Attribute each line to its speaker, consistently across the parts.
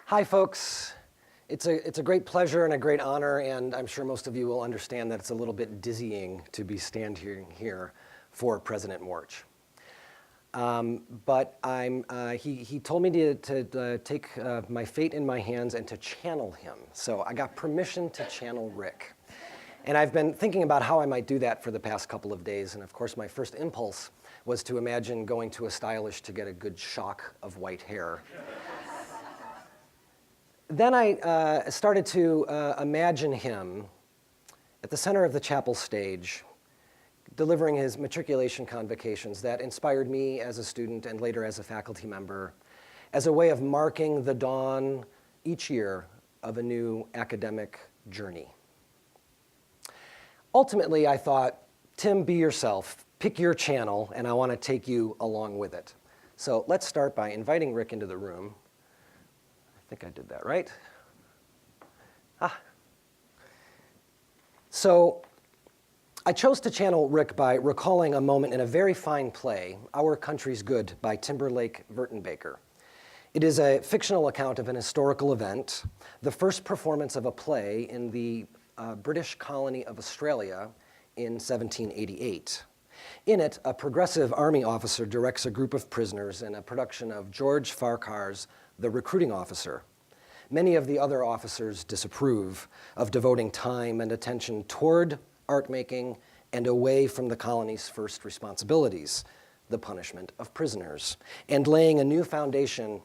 Speaker 1: Hi, folks. It's a great pleasure and a great honor, and I'm sure most of you will understand that it's a little bit dizzying to be standing here for President Warch. But he told me to take my fate in my hands and to channel him. So I got permission to channel Rik. And I've been thinking about how I might do that for the past couple of days. And of course, my first impulse was to imagine going to a stylist to get a good shock of white hair. Then I started to imagine him at the center of the chapel stage, delivering his matriculation convocations that inspired me as a student and later as a faculty member as a way of marking the dawn each year of a new academic journey. Ultimately, I thought, Tim, be yourself, pick your channel, and I want to take you along with it. So let's start by inviting Rik into the room. I think I did that right. So I chose to channel Rik by recalling a moment in a very fine play, Our Country's Good by Timberlake Vertenbaker. It is a fictional account of an historical event, the first performance of a play in the British colony of Australia in 1788. In it, a progressive army officer directs a group of prisoners in a production of George Farquhar's The Recruiting Officer. Many of the other officers disapprove of devoting time and attention toward art making and away from the colony's first responsibilities, the punishment of prisoners, and laying a new foundation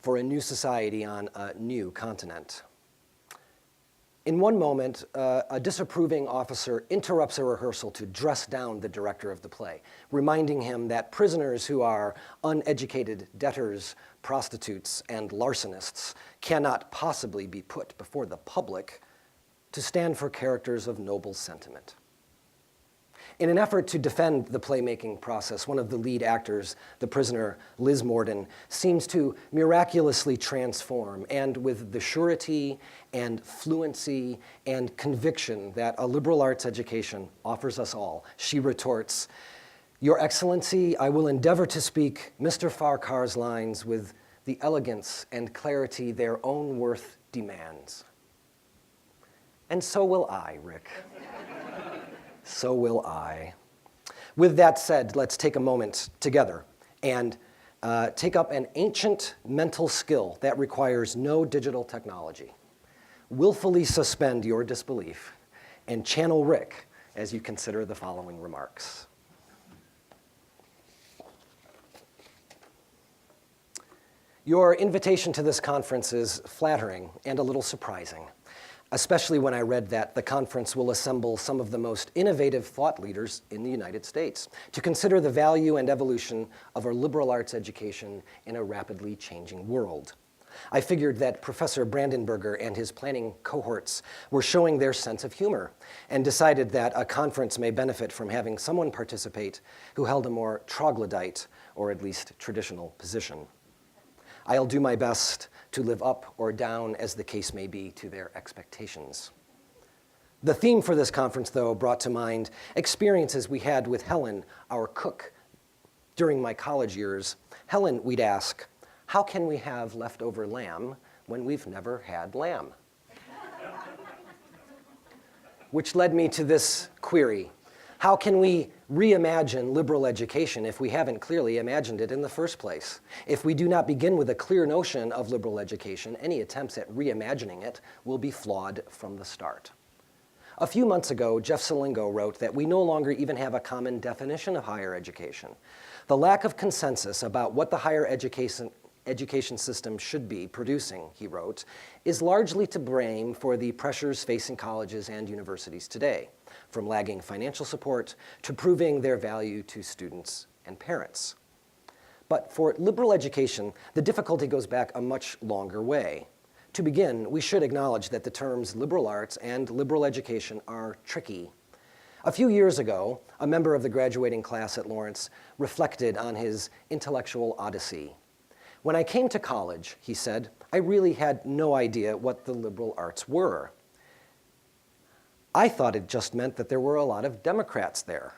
Speaker 1: for a new society on a new continent. In one moment, a disapproving officer interrupts a rehearsal to dress down the director of the play, reminding him that prisoners who are uneducated debtors, prostitutes, and larcenists cannot possibly be put before the public to stand for characters of noble sentiment. In an effort to defend the playmaking process, one of the lead actors, the prisoner Liz Morden, seems to miraculously transform, and with the surety and fluency and conviction that a liberal arts education offers us all, she retorts, "Your Excellency, I will endeavor to speak Mr. Farquhar's lines with the elegance and clarity their own worth demands." And so will I, Rik. So will I. With that said, let's take a moment together and take up an ancient mental skill that requires no digital technology. Willfully suspend your disbelief and channel Rik as you consider the following remarks. Your invitation to this conference is flattering and a little surprising, especially when I read that the conference will assemble some of the most innovative thought leaders in the United States to consider the value and evolution of our liberal arts education in a rapidly changing world. I figured that Professor Brandenburger and his planning cohorts were showing their sense of humor and decided that a conference may benefit from having someone participate who held a more troglodyte, or at least traditional, position. I'll do my best to live up or down, as the case may be, to their expectations. The theme for this conference, though, brought to mind experiences we had with Helen, our cook, during my college years. Helen, we'd ask, how can we have leftover lamb when we've never had lamb? Which led me to this query. How can we reimagine liberal education if we haven't clearly imagined it in the first place? If we do not begin with a clear notion of liberal education, any attempts at reimagining it will be flawed from the start. A few months ago, Jeff Selingo wrote that we no longer even have a common definition of higher education. The lack of consensus about what the higher education system should be producing, he wrote, is largely to blame for the pressures facing colleges and universities today, from lagging financial support to proving their value to students and parents. But for liberal education, the difficulty goes back a much longer way. To begin, we should acknowledge that the terms liberal arts and liberal education are tricky. A few years ago, a member of the graduating class at Lawrence reflected on his intellectual odyssey. When I came to college, he said, I really had no idea what the liberal arts were. I thought it just meant that there were a lot of Democrats there.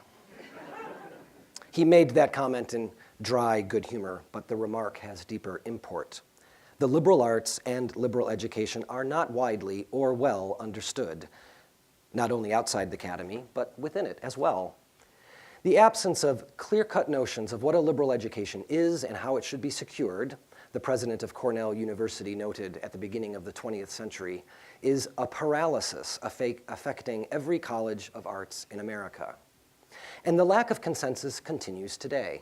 Speaker 1: He made that comment in dry good humor, but the remark has deeper import. The liberal arts and liberal education are not widely or well understood, not only outside the academy, but within it as well. The absence of clear-cut notions of what a liberal education is and how it should be secured, the president of Cornell University noted at the beginning of the 20th century, is a paralysis affecting every college of arts in America. And the lack of consensus continues today.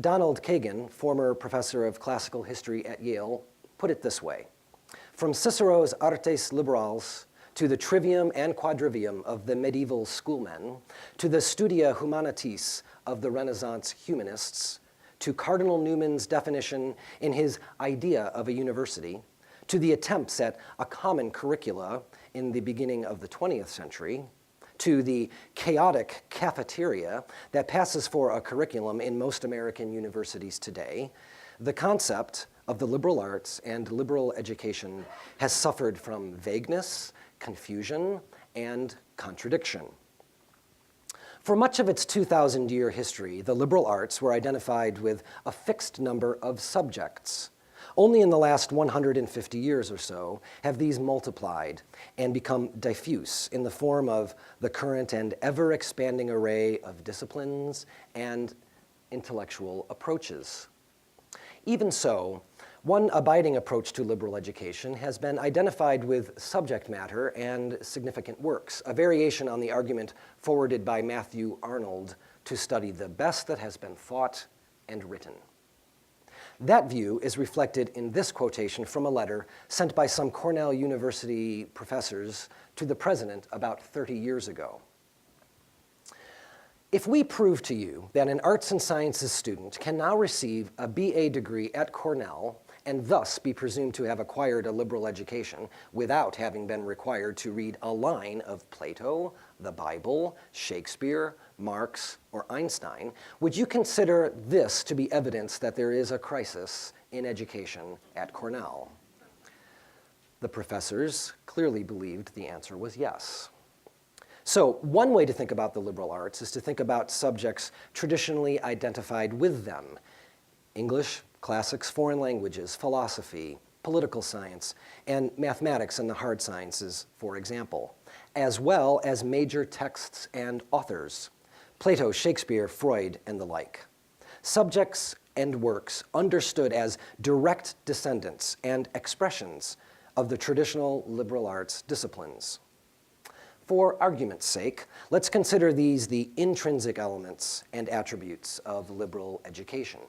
Speaker 1: Donald Kagan, former professor of classical history at Yale, put it this way: from Cicero's Artes Liberales to the trivium and quadrivium of the medieval schoolmen, to the studia humanitis of the Renaissance humanists, to Cardinal Newman's definition in his Idea of a University, to the attempts at a common curricula in the beginning of the 20th century, to the chaotic cafeteria that passes for a curriculum in most American universities today, the concept of the liberal arts and liberal education has suffered from vagueness, confusion, and contradiction. For much of its 2,000-year history, the liberal arts were identified with a fixed number of subjects. Only in the last 150 years or so have these multiplied and become diffuse in the form of the current and ever-expanding array of disciplines and intellectual approaches. Even so, one abiding approach to liberal education has been identified with subject matter and significant works, a variation on the argument forwarded by Matthew Arnold to study the best that has been thought and written. That view is reflected in this quotation from a letter sent by some Cornell University professors to the president about 30 years ago. If we prove to you that an arts and sciences student can now receive a BA degree at Cornell and thus be presumed to have acquired a liberal education without having been required to read a line of Plato, the Bible, Shakespeare, Marx, or Einstein, would you consider this to be evidence that there is a crisis in education at Cornell? The professors clearly believed the answer was yes. So one way to think about the liberal arts is to think about subjects traditionally identified with them: English, classics, foreign languages, philosophy, political science, and mathematics and the hard sciences, for example, as well as major texts and authors: Plato, Shakespeare, Freud, and the like. Subjects and works understood as direct descendants and expressions of the traditional liberal arts disciplines. For argument's sake, let's consider these the intrinsic elements and attributes of liberal education.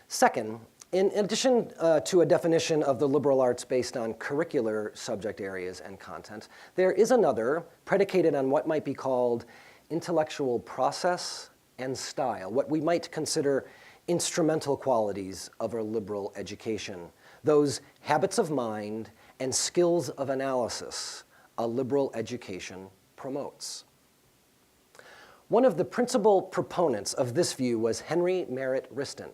Speaker 1: Second, in addition to a definition of the liberal arts based on curricular subject areas and content, there is another predicated on what might be called intellectual process and style, what we might consider instrumental qualities of a liberal education, those habits of mind and skills of analysis a liberal education promotes. One of the principal proponents of this view was Henry Merritt Riston,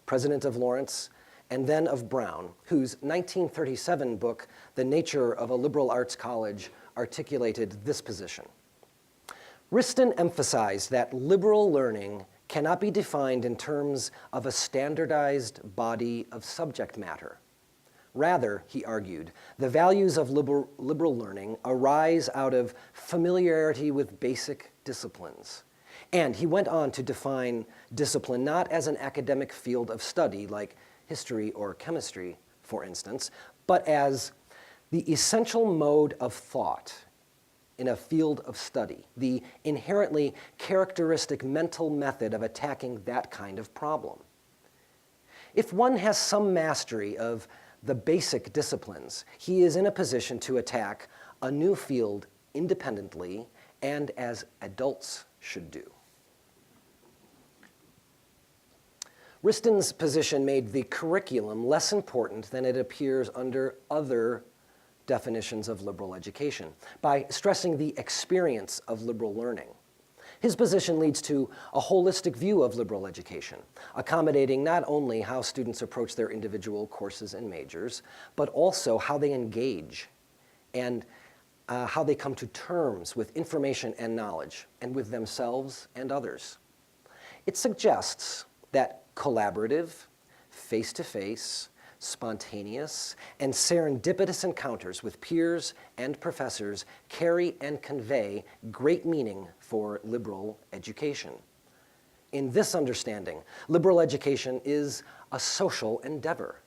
Speaker 1: president of Lawrence and then of Brown, whose 1937 book, The Nature of a Liberal Arts College, articulated this position. Riston emphasized that liberal learning cannot be defined in terms of a standardized body of subject matter. Rather, he argued, the values of liberal learning arise out of familiarity with basic disciplines. And he went on to define discipline not as an academic field of study like history or chemistry, for instance, but as the essential mode of thought in a field of study, the inherently characteristic mental method of attacking that kind of problem. If one has some mastery of the basic disciplines, he is in a position to attack a new field independently and as adults should do. Riston's position made the curriculum less important than it appears under other definitions of liberal education by stressing the experience of liberal learning. His position leads to a holistic view of liberal education, accommodating not only how students approach their individual courses and majors, but also how they engage and how they come to terms with information and knowledge, and with themselves and others. It suggests that collaborative, face-to-face, spontaneous, and serendipitous encounters with peers and professors carry and convey great meaning for liberal education. In this understanding, liberal education is a social endeavor.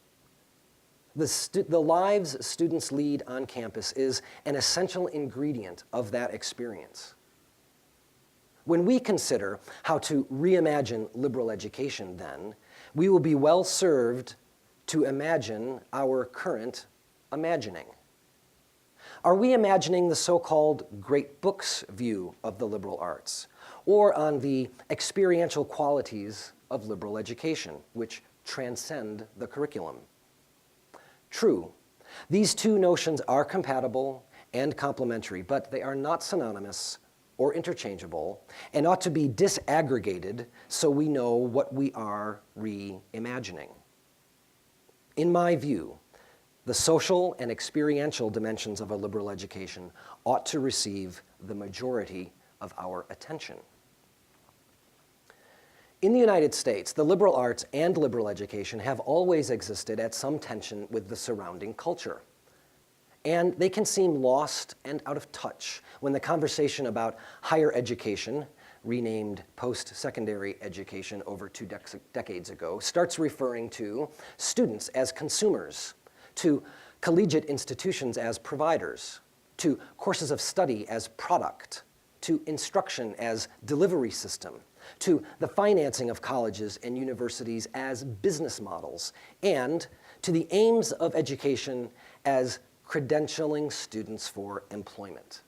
Speaker 1: The lives students lead on campus is an essential ingredient of that experience. When we consider how to reimagine liberal education, then, we will be well served to imagine our current imagining. Are we imagining the so-called great books view of the liberal arts, or on the experiential qualities of liberal education, which transcend the curriculum? True, these two notions are compatible and complementary, but they are not synonymous or interchangeable, and ought to be disaggregated so we know what we are reimagining. In my view, the social and experiential dimensions of a liberal education ought to receive the majority of our attention. In the United States, the liberal arts and liberal education have always existed at some tension with the surrounding culture. And they can seem lost and out of touch when the conversation about higher education, renamed post-secondary education over two decades ago, starts referring to students as consumers, to collegiate institutions as providers, to courses of study as product, to instruction as delivery system, to the financing of colleges and universities as business models, and to the aims of education as credentialing students for employment.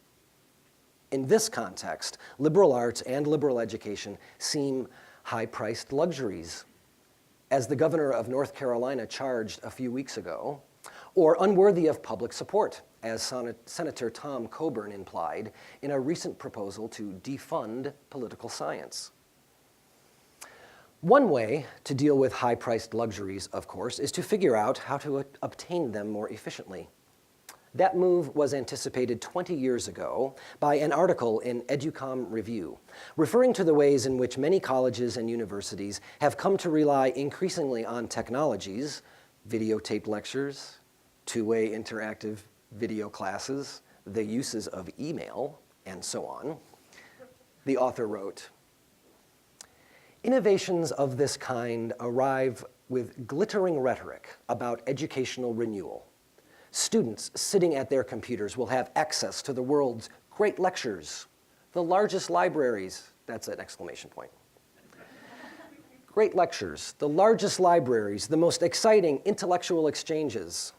Speaker 1: In this context, liberal arts and liberal education seem high-priced luxuries, as the governor of North Carolina charged a few weeks ago, or unworthy of public support, as Senator Tom Coburn implied in a recent proposal to defund political science. One way to deal with high-priced luxuries, of course, is to figure out how to obtain them more efficiently. That move was anticipated 20 years ago by an article in EduCom Review, referring to the ways in which many colleges and universities have come to rely increasingly on technologies, videotaped lectures, two-way interactive video classes, the uses of email, and so on. The author wrote, "Innovations of this kind arrive with glittering rhetoric about educational renewal. Students sitting at their computers will have access to the world's great lectures, the largest libraries," that's an exclamation point. "Great lectures, the largest libraries, the most exciting intellectual exchanges.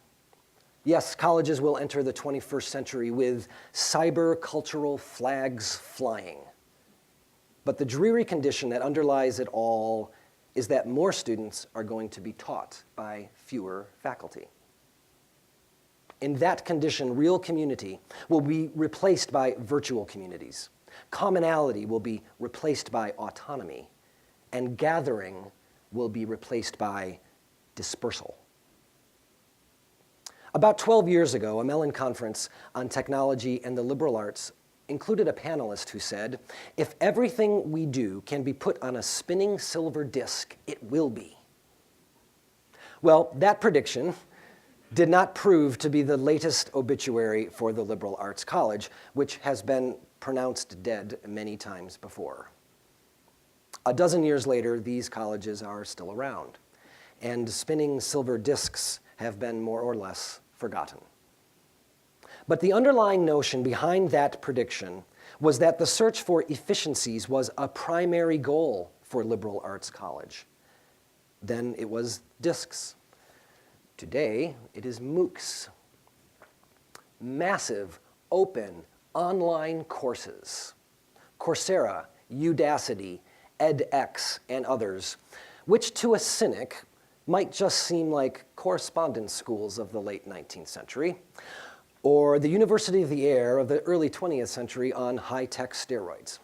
Speaker 1: Yes, colleges will enter the 21st century with cyber-cultural flags flying. But the dreary condition that underlies it all is that more students are going to be taught by fewer faculty. In that condition, real community will be replaced by virtual communities. Commonality will be replaced by autonomy, and gathering will be replaced by dispersal." About 12 years ago, a Mellon conference on technology and the liberal arts included a panelist who said, "If everything we do can be put on a spinning silver disc, it will be." Well, that prediction did not prove to be the latest obituary for the liberal arts college, which has been pronounced dead many times before. A dozen years later, these colleges are still around, and spinning silver discs have been more or less forgotten. But the underlying notion behind that prediction was that the search for efficiencies was a primary goal for liberal arts college. Then it was discs. Today, it is MOOCs. Massive, open, online courses. Coursera, Udacity, edX, and others, which to a cynic might just seem like correspondence schools of the late 19th century, or the University of the Air of the early 20th century on high-tech steroids.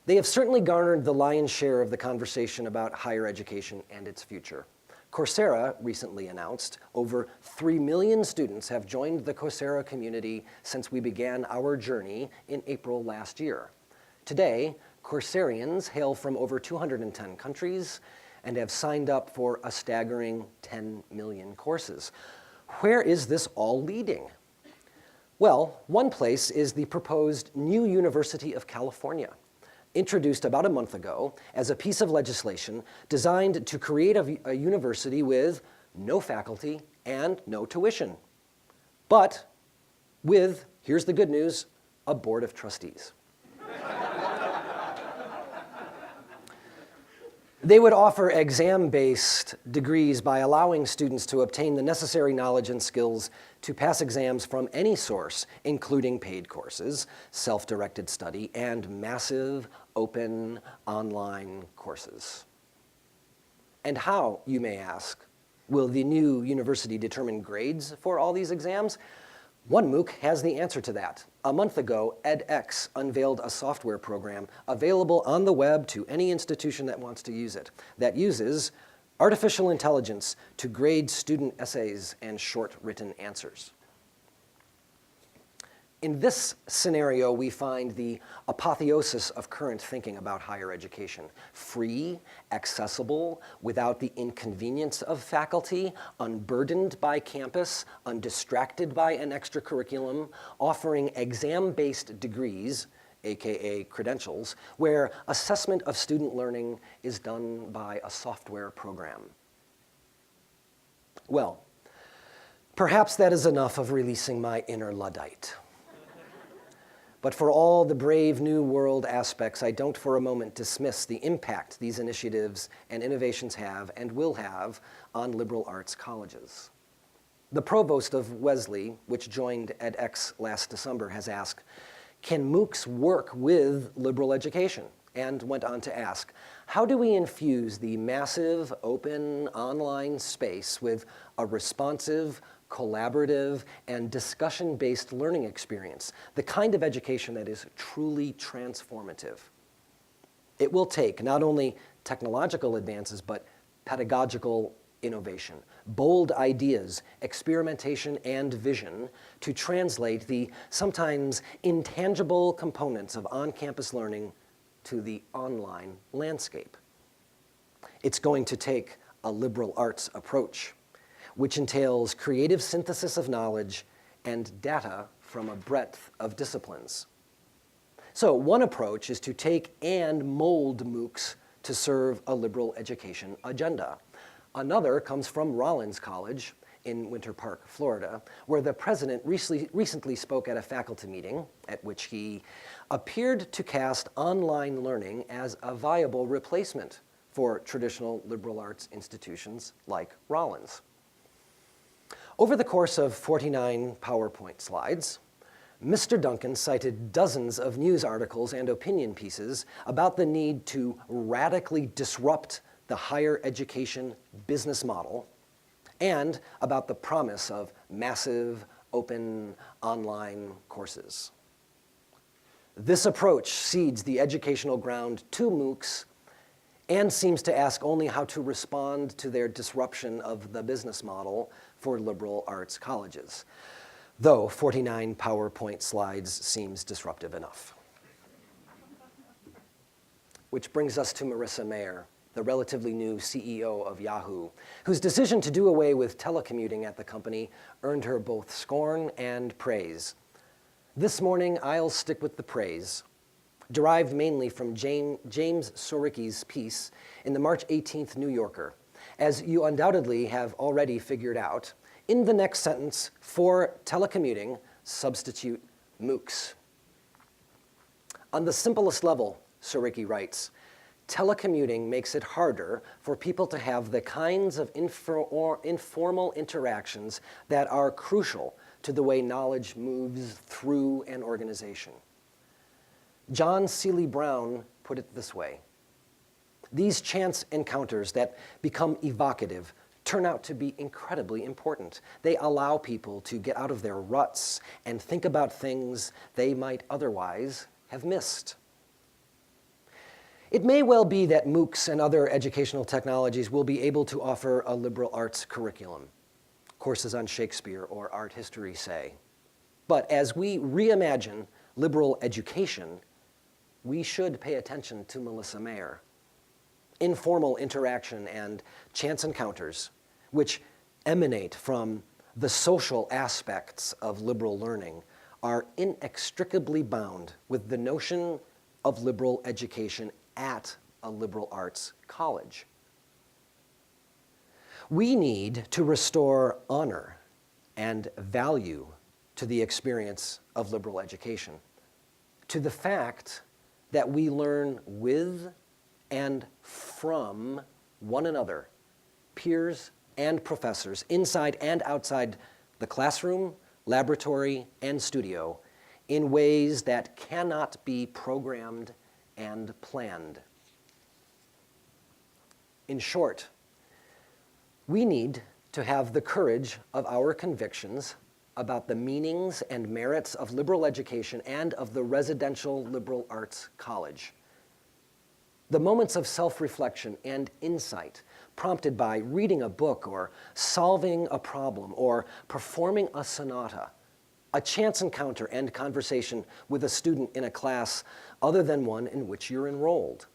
Speaker 1: They have certainly garnered the lion's share of the conversation about higher education and its future. Coursera recently announced over 3 million students have joined the Coursera community since we began our journey in April last year. Today, Courserians hail from over 210 countries and have signed up for a staggering 10 million courses. Where is this all leading? Well, one place is the proposed new University of California, introduced about a month ago as a piece of legislation designed to create a university with no faculty and no tuition, but with, here's the good news, a board of trustees. They would offer exam-based degrees by allowing students to obtain the necessary knowledge and skills to pass exams from any source, including paid courses, self-directed study, and massive open online courses. And how, you may ask, will the new university determine grades for all these exams? One MOOC has the answer to that. A month ago, edX unveiled a software program available on the web to any institution that wants to use it, that uses artificial intelligence to grade student essays and short written answers. In this scenario, we find the apotheosis of current thinking about higher education. Free, accessible, without the inconvenience of faculty, unburdened by campus, undistracted by an extracurriculum, offering exam-based degrees, aka credentials, where assessment of student learning is done by a software program. Well, perhaps that is enough of releasing my inner Luddite. But for all the brave new world aspects, I don't for a moment dismiss the impact these initiatives and innovations have and will have on liberal arts colleges. The provost of Wesley, which joined edX last December, has asked, can MOOCs work with liberal education? And went on to ask, how do we infuse the massive open online space with a responsive, collaborative, and discussion-based learning experience, the kind of education that is truly transformative? It will take not only technological advances, but pedagogical innovation, bold ideas, experimentation, and vision to translate the sometimes intangible components of on-campus learning to the online landscape. It's going to take a liberal arts approach, which entails creative synthesis of knowledge and data from a breadth of disciplines. So one approach is to take and mold MOOCs to serve a liberal education agenda. Another comes from Rollins College in Winter Park, Florida, where the president recently spoke at a faculty meeting at which he appeared to cast online learning as a viable replacement for traditional liberal arts institutions like Rollins. Over the course of 49 PowerPoint slides, Mr. Duncan cited dozens of news articles and opinion pieces about the need to radically disrupt the higher education business model and about the promise of massive open online courses. This approach cedes the educational ground to MOOCs and seems to ask only how to respond to their disruption of the business model for liberal arts colleges, though 49 PowerPoint slides seems disruptive enough. Which brings us to Marissa Mayer, the relatively new CEO of Yahoo, whose decision to do away with telecommuting at the company earned her both scorn and praise. This morning, I'll stick with the praise, derived mainly from James Soricki's piece in the March 18th New Yorker. As you undoubtedly have already figured out, in the next sentence, for telecommuting, substitute MOOCs. On the simplest level, Soricki writes, telecommuting makes it harder for people to have the kinds of informal interactions that are crucial to the way knowledge moves through an organization. John Seeley Brown put it this way: these chance encounters that become evocative turn out to be incredibly important. They allow people to get out of their ruts and think about things they might otherwise have missed. It may well be that MOOCs and other educational technologies will be able to offer a liberal arts curriculum, courses on Shakespeare or art history, say. But as we reimagine liberal education, we should pay attention to Marissa Mayer. informal interaction and chance encounters, which emanate from the social aspects of liberal learning, are inextricably bound with the notion of liberal education at a liberal arts college. We need to restore honor and value to the experience of liberal education, to the fact that we learn with and from one another, peers and professors, inside and outside the classroom, laboratory, and studio, in ways that cannot be programmed and planned. In short, we need to have the courage of our convictions about the meanings and merits of liberal education and of the residential liberal arts college. The moments of self-reflection and insight prompted by reading a book or solving a problem or performing a sonata, a chance encounter and conversation with a student in a class other than one in which you're enrolled.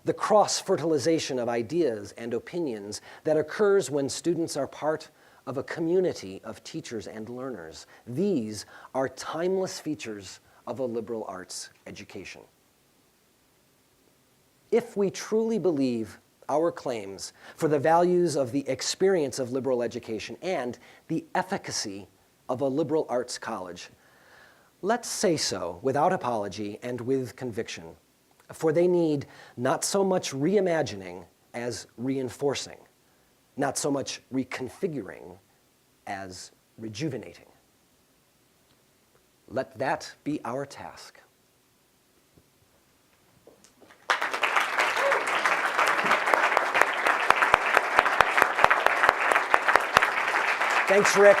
Speaker 1: The cross-fertilization of ideas and opinions that occurs when students are part of a community of teachers and learners. These are timeless features of a liberal arts education. If we truly believe our claims for the values of the experience of liberal education and the efficacy of a liberal arts college, let's say so without apology and with conviction, for they need not so much reimagining as reinforcing, not so much reconfiguring as rejuvenating. Let that be our task. Thanks, Rik.